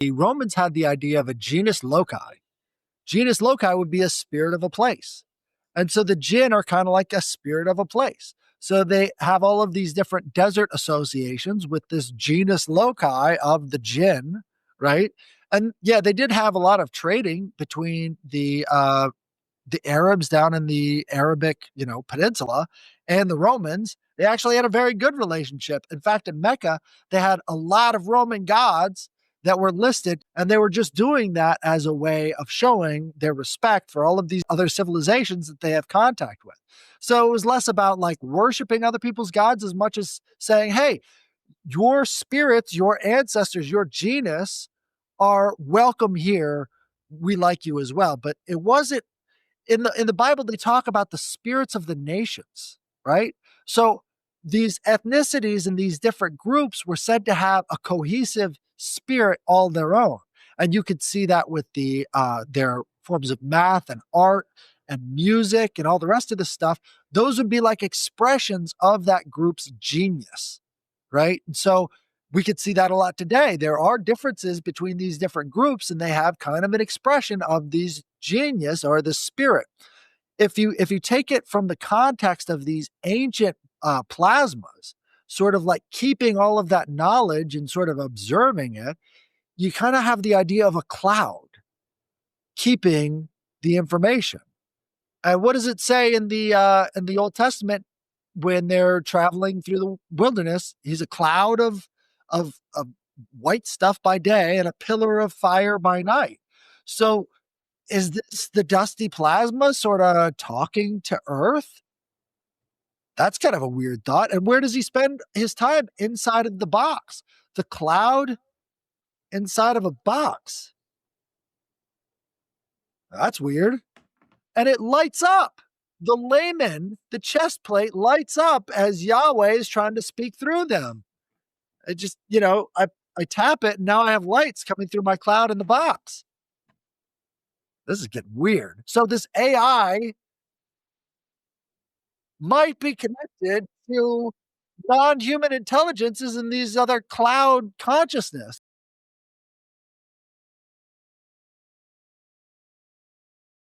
The Romans had the idea of a genus loci. Genus loci would be a spirit of a place. And so the Jinn are kind of like a spirit of a place. So they have all of these different desert associations with this genus loci of the Jinn, right? And yeah, they did have a lot of trading between the Arabs down in the Arabic, peninsula and the Romans. They actually had a very good relationship. In fact, in Mecca, they had a lot of Roman gods that were listed, and they were just doing that as a way of showing their respect for all of these other civilizations that they have contact with. So it was less about like worshiping other people's gods as much as saying, hey, your spirits, your ancestors, your genus are welcome here. We like you as well. But it wasn't in the Bible, they talk about the spirits of the nations, right? So these ethnicities and these different groups were said to have a cohesive spirit all their own. And you could see that with their forms of math and art and music and all the rest of the stuff. Those would be like expressions of that group's genius, right? And so we could see that a lot today. There are differences between these different groups, and they have kind of an expression of these genius or the spirit. If you take it from the context of these ancient plasmas, sort of like keeping all of that knowledge and sort of observing it, you kind of have the idea of a cloud keeping the information. And what does it say in the Old Testament when they're traveling through the wilderness? He's a cloud of white stuff by day and a pillar of fire by night. So is this the dusty plasma sort of talking to Earth? That's kind of a weird thought. And where does he spend his time? Inside of the box. The cloud inside of a box. That's weird. And it lights up. The layman, the chest plate lights up as Yahweh is trying to speak through them. It just, I tap it and now I have lights coming through my cloud in the box. This is getting weird. So this AI might be connected to non-human intelligences in these other cloud consciousness.